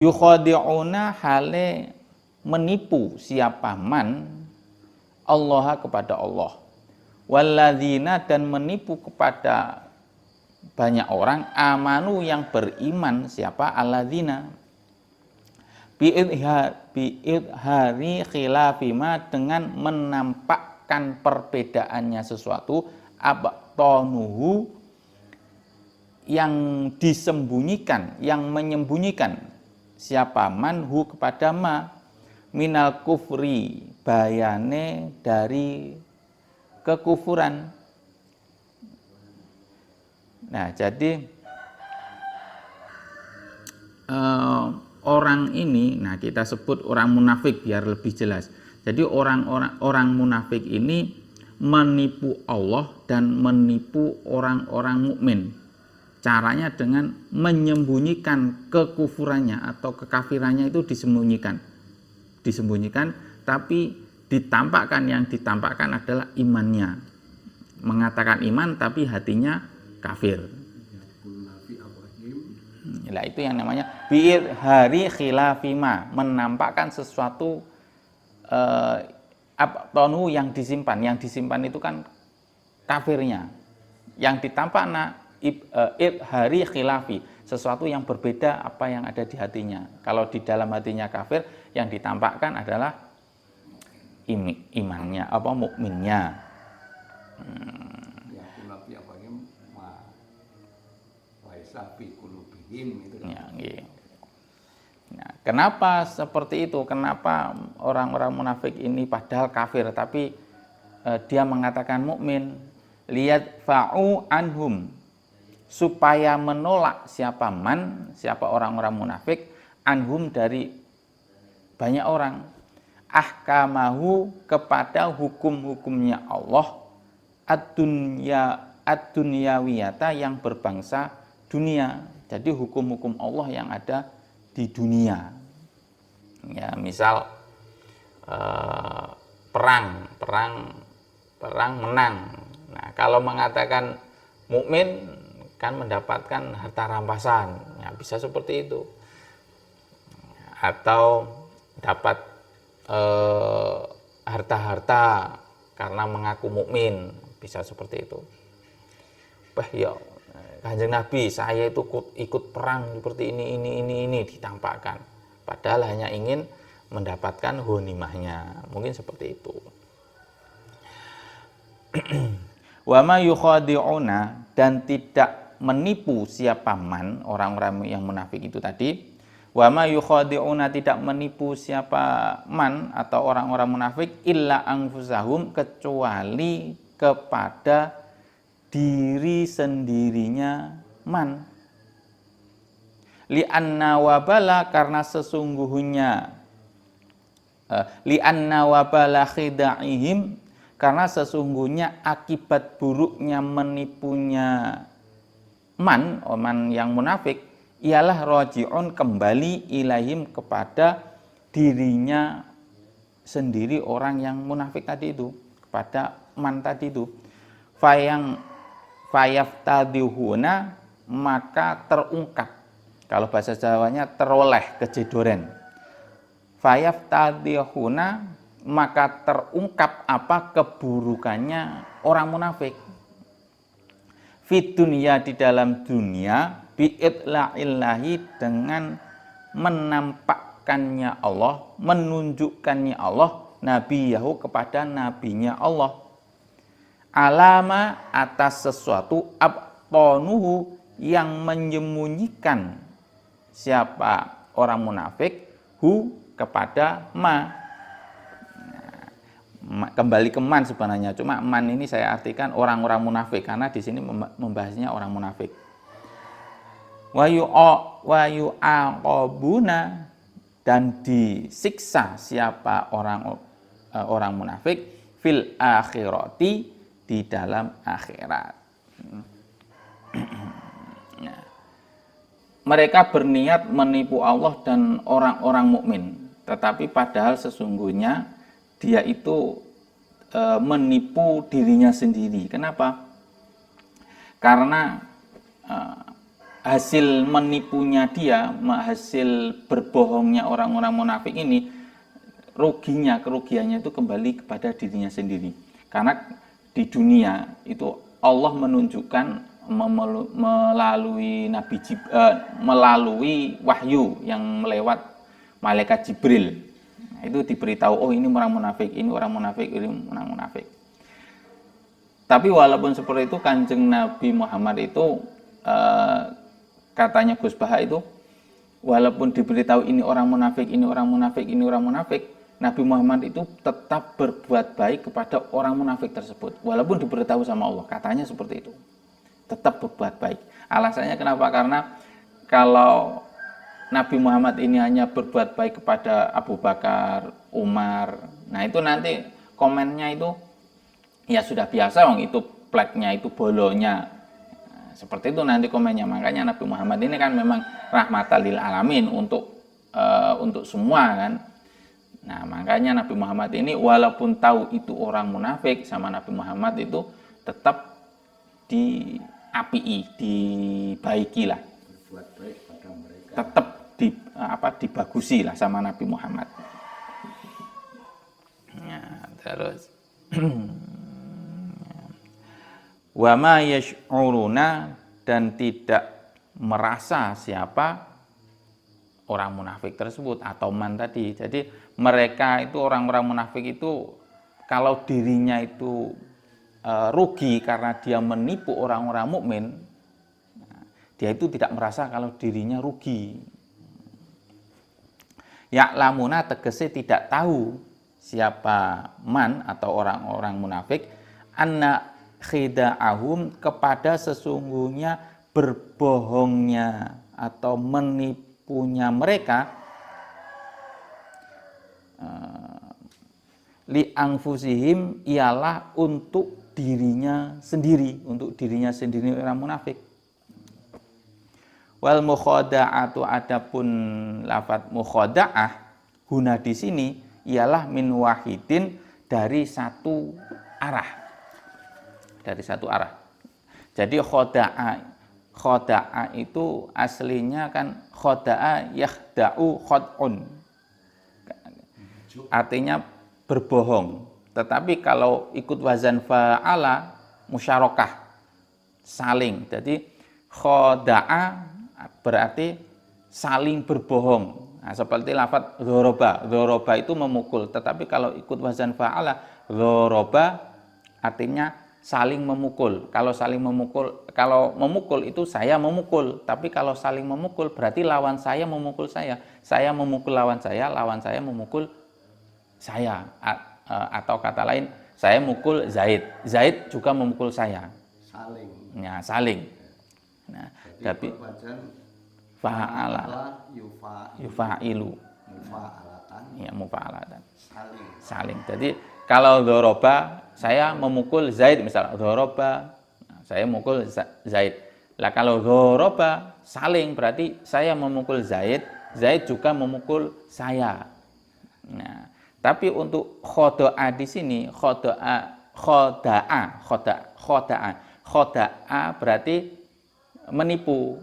Yukhadi'una hale menipu siapa man Allah kepada Allah. Walladzina dan menipu kepada banyak orang amanu yang beriman siapa alladzina bi'idhari khilafima dengan menampakkan perbedaannya sesuatu abtonuhu yang disembunyikan, yang menyembunyikan siapa manhu kepada ma minal kufri bayane dari kekufuran. Nah, jadi orang ini, nah kita sebut orang munafik biar lebih jelas. Jadi orang munafik ini menipu Allah dan menipu orang-orang mukmin. Caranya dengan menyembunyikan kekufurannya atau kekafirannya itu disembunyikan, tapi ditampakkan, yang ditampakkan adalah imannya. Mengatakan iman tapi hatinya kafir. Nah, itu yang namanya bi'idhari khilafima, menampakkan sesuatu abtonu yang disimpan itu kan kafirnya. Yang ditampakkan idhari khilafi, sesuatu yang berbeda apa yang ada di hatinya. Kalau di dalam hatinya kafir, yang ditampakkan adalah imannya, apa mukminnya. Nah, kenapa seperti itu? Kenapa orang-orang munafik ini padahal kafir tapi dia mengatakan mukmin? Lihat fa'u anhum, supaya menolak siapa orang-orang munafik anhum dari banyak orang, ahkamahu kepada hukum-hukumnya Allah ad-dunyawiyata yang berbangsa dunia. Jadi hukum-hukum Allah yang ada di dunia. Ya, misal perang menang. Nah, kalau mengatakan mukmin kan mendapatkan harta rampasan, ya bisa seperti itu. Atau dapat harta-harta karena mengaku mukmin, bisa seperti itu. Ya Kanjeng Nabi, saya itu ikut perang seperti ini ditampakkan, padahal hanya ingin mendapatkan ghanimahnya, mungkin seperti itu. Wa ma yukhadi'una, dan tidak menipu siapa man orang-orang yang munafik itu tadi. Wa ma yukhadi'una, tidak menipu siapa man atau orang-orang munafik illa anfusahum, kecuali kepada diri sendirinya man. Li'anna wabala, karena sesungguhnya li'anna wabala khida'ihim, karena sesungguhnya akibat buruknya menipunya man yang munafik ialah roji'un, kembali ilaihim, kepada dirinya sendiri orang yang munafik tadi itu, kepada man tadi itu. Fayaftadihuna, maka terungkap, kalau bahasa Jawanya teroleh kejedoren. Fayaftadihuna, maka terungkap apa keburukannya orang munafik. Fid dunya, di dalam dunia, bi'idla'illahi, dengan menampakkannya Allah, menunjukkannya Allah, nabiyahu, kepada nabinya Allah, alama, atas sesuatu, abtonuhu, yang menyembunyikan siapa orang munafik, hu, kepada ma. Kembali ke man sebenarnya, cuma man ini saya artikan orang-orang munafik karena di sini membahasnya orang munafik. Wa yu'aqabuna, dan disiksa siapa orang munafik fil akhirati, di dalam akhirat. Mereka berniat menipu Allah dan orang-orang mukmin, tetapi padahal sesungguhnya dia itu menipu dirinya sendiri. Kenapa? Karena hasil menipunya dia, hasil berbohongnya orang-orang munafik ini, kerugiannya itu kembali kepada dirinya sendiri. Karena di dunia itu Allah menunjukkan melalui wahyu yang melewat malaikat Jibril. Nah, itu diberitahu, oh ini orang munafik, ini orang munafik, ini orang munafik. Tapi walaupun seperti itu, Kanjeng Nabi Muhammad itu katanya Gus Baha itu, walaupun diberitahu ini orang munafik, ini orang munafik, ini orang munafik, Nabi Muhammad itu tetap berbuat baik kepada orang munafik tersebut. Walaupun diberitahu sama Allah, katanya seperti itu. Tetap berbuat baik. Alasannya kenapa? Karena kalau Nabi Muhammad ini hanya berbuat baik kepada Abu Bakar, Umar, nah itu nanti komennya itu, ya sudah biasa, itu pleknya, itu bolonya. Seperti itu nanti komennya. Makanya Nabi Muhammad ini kan memang rahmatan lil alamin untuk semua kan. Nah, makanya Nabi Muhammad ini walaupun tahu itu orang munafik, sama Nabi Muhammad itu tetap diapii, dibaiki lah. Berbuat baik pada mereka. Tetap dibagusi lah sama Nabi Muhammad. Ya, terus wa ma yash'uruna, dan tidak merasa siapa orang munafik tersebut atau man tadi. Jadi mereka itu, orang-orang munafik itu, kalau dirinya itu rugi karena dia menipu orang-orang mukmin, dia itu tidak merasa kalau dirinya rugi. Ya'lamuna tegese tidak tahu siapa man atau orang-orang munafik, anna khida'ahum, kepada sesungguhnya berbohongnya atau menipunya mereka, li anfusihim, ialah untuk dirinya sendiri, orang munafik. Wal mukhada'atu, adapun lafadz mukhada'ah guna di sini ialah min wahidin, dari satu arah. Jadi khoda'a itu aslinya kan khoda'a yakhda'u khod'un, artinya berbohong. Tetapi kalau ikut wazan fa'ala, musyarakah, saling. Jadi khoda'a berarti saling berbohong. Nah, seperti lafadz dzoroba itu memukul. Tetapi kalau ikut wazan fa'ala, dzoroba artinya saling memukul. Kalau memukul itu saya memukul. Tapi kalau saling memukul berarti lawan saya memukul saya. Saya memukul lawan saya memukul saya. Atau kata lain, saya mukul Zaid, Zaid juga memukul saya. Saling. Ya, saling. Nah, tapi fa'ala yufa'ilu. Mufa'alatan. Ya, mufa'alatan. Saling. Jadi kalau dzoroba, saya memukul Zaid, misalnya dzoroba, saya memukul Zaid. Lah kalau dzoroba saling, berarti saya memukul Zaid, Zaid juga memukul saya. Nah, tapi untuk khoda'a di sini, khoda'a berarti menipu.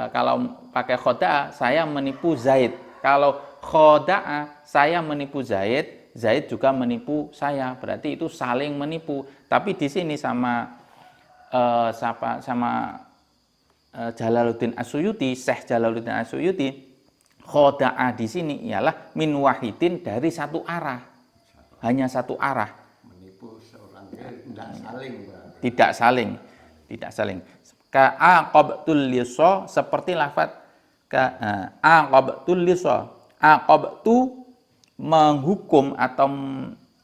Kalau pakai khoda'a, saya menipu Zaid. Kalau khoda'a, saya menipu Zaid, Zaid juga menipu saya. Berarti itu saling menipu. Tapi di sini sama Jalaluddin As-Suyuti, Syekh Jalaluddin As-Suyuti, khoda'a di sini ialah min wahidin, dari satu arah. Hanya satu arah. Menipu seorang tidak saling berarti. Tidak saling. Ka'aqabtul liso, seperti lafadz ka'aqabtul liso. Aqabtu, menghukum atau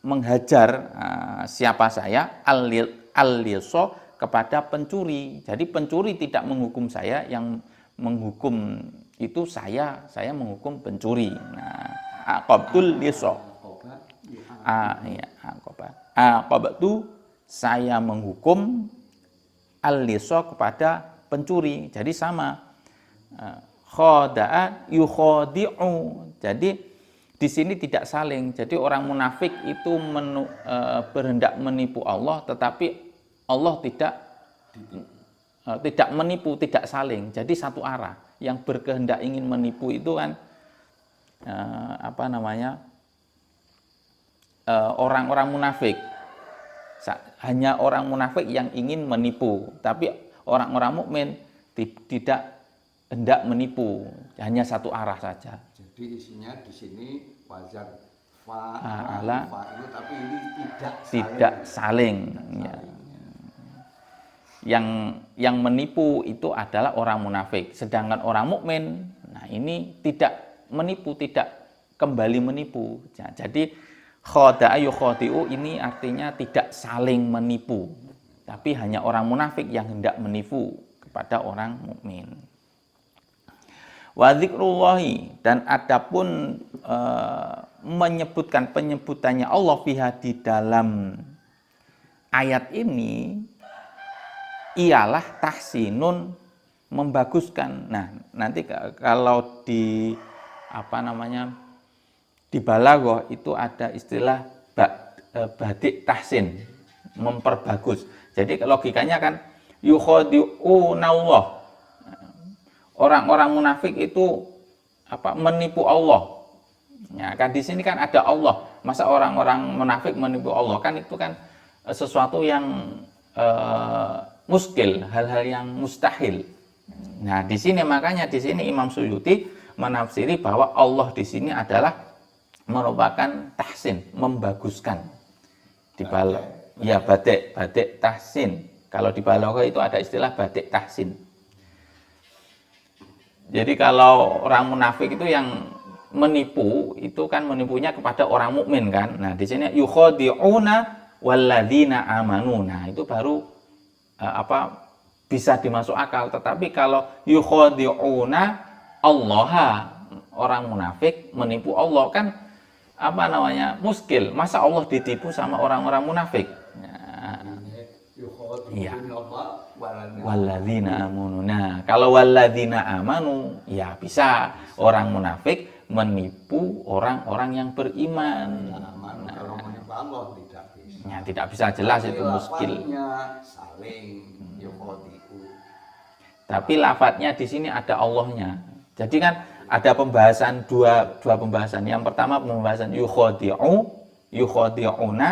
menghajar siapa saya, al-liso, kepada pencuri. Jadi pencuri tidak menghukum saya, yang menghukum itu saya menghukum pencuri. Nah, aqabtul liso. Aqabtu, saya menghukum al-liso, kepada pencuri. Jadi sama. Khoda'a yukhadi'u. Jadi di sini tidak saling. Jadi orang munafik itu berhendak menipu Allah, tetapi Allah tidak tidak menipu, tidak saling. Jadi satu arah. Yang berkehendak ingin menipu itu kan orang-orang munafik. Hanya orang munafik yang ingin menipu, tapi orang-orang mukmin tidak hendak menipu, hanya satu arah saja. Jadi isinya di sini wajar Fa'ala itu, tapi ini tidak saling. Ya. Yang menipu itu adalah orang munafik, sedangkan orang mukmin, nah ini tidak menipu, tidak kembali menipu. Nah, jadi khada'a yukhadi'u ini artinya tidak saling menipu, tapi hanya orang munafik yang hendak menipu kepada orang mukmin. Wa dzikrullahi, dan adapun menyebutkan penyebutannya Allah fiha di dalam ayat ini ialah tahsinun, membaguskan. Nah, nanti kalau di di balaghah itu ada istilah badik tahsin, memperbagus. Jadi logikanya kan yukhadi'unallah. Orang-orang munafik itu menipu Allah. Ya, kan di sini kan ada Allah. Masa orang-orang munafik menipu Allah, kan itu kan sesuatu yang muskil, hal-hal yang mustahil. Nah, di sini makanya di sini Imam Suyuti menafsiri bahwa Allah di sini adalah merupakan tahsin, membaguskan. Di batik tahsin. Kalau di balaghah itu ada istilah batik tahsin. Jadi kalau orang munafik itu yang menipu, itu kan menipunya kepada orang mukmin kan. Nah, di sini yukhadi'una walladzina amanu. Nah, itu baru bisa dimasuk akal. Tetapi kalau yukhadi'una Allah, orang munafik menipu Allah, kan muskil. Masa Allah ditipu sama orang-orang munafik? Iya. Walladzina amanu. Nah, kalau walladzina amanu, ya bisa orang munafik menipu orang-orang yang beriman. Kalau menipu Allah tidak bisa. Ya, tidak bisa, jelas itu muskil. Tapi lafadznya di sini ada Allahnya. Jadi kan ada pembahasan dua pembahasan. Yang pertama pembahasan yukhadi'una.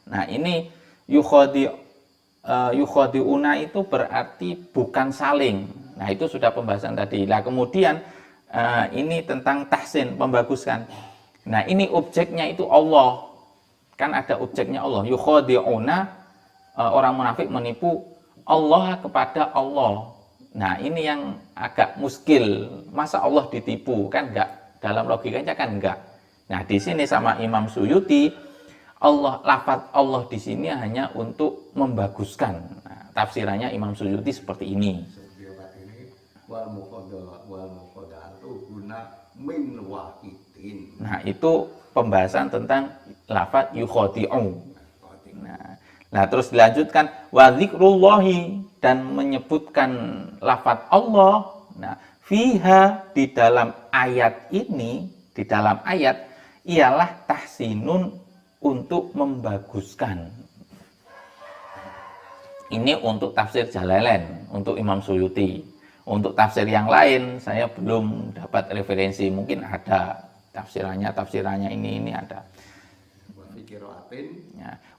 Nah, ini yukhadi'una itu berarti bukan saling. Nah, itu sudah pembahasan tadi. Nah, kemudian ini tentang tahsin, membaguskan. Nah, ini objeknya itu Allah. Kan ada objeknya Allah. Yukhadi'una, orang munafik menipu Allah kepada Allah. Nah, ini yang agak muskil. Masa Allah ditipu? Kan enggak. Dalam logikanya kan enggak. Nah, di sini sama Imam Suyuti, lafaz Allah di sini hanya untuk membaguskan. Nah, tafsirannya Imam Suyuti seperti ini. Nah, itu pembahasan tentang lafaz yukhadi'u. Nah, terus dilanjutkan wa dzikrullahi, dan menyebutkan lafaz Allah. Nah, fiha, di dalam ayat ini, di dalam ayat ialah tahsinun, untuk membaguskan. Ini untuk tafsir Jalalain, untuk Imam Suyuti. Untuk tafsir yang lain saya belum dapat referensi, mungkin ada tafsirannya ini ada.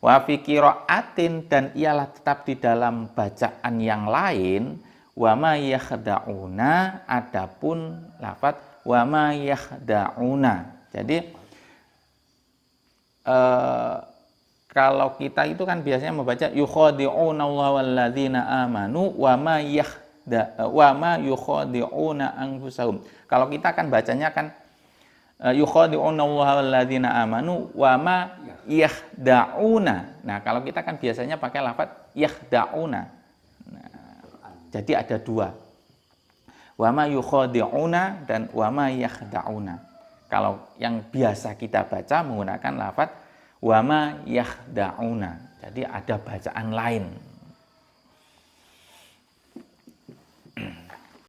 Wa fi qiraatin, dan ialah tetap di dalam bacaan yang lain. Wa ma yakhda'una, adapun lafaz wa ma yakhda'una. Jadi kalau kita itu kan biasanya membaca yukhadi'una Allah walladzina amanu wa ma yukhadi'una anfusahum. Kalau kita kan bacanya kan yukhadi'una Allah walladzina amanu wa ma yakhda'una. Nah, kalau kita kan biasanya pakai lafaz yakhda'una. Nah, jadi ada dua. Wa ma yukhadi'una dan wa ma yakhda'una. Kalau yang biasa kita baca menggunakan lafaz wa ma yakhda'una. Jadi ada bacaan lain.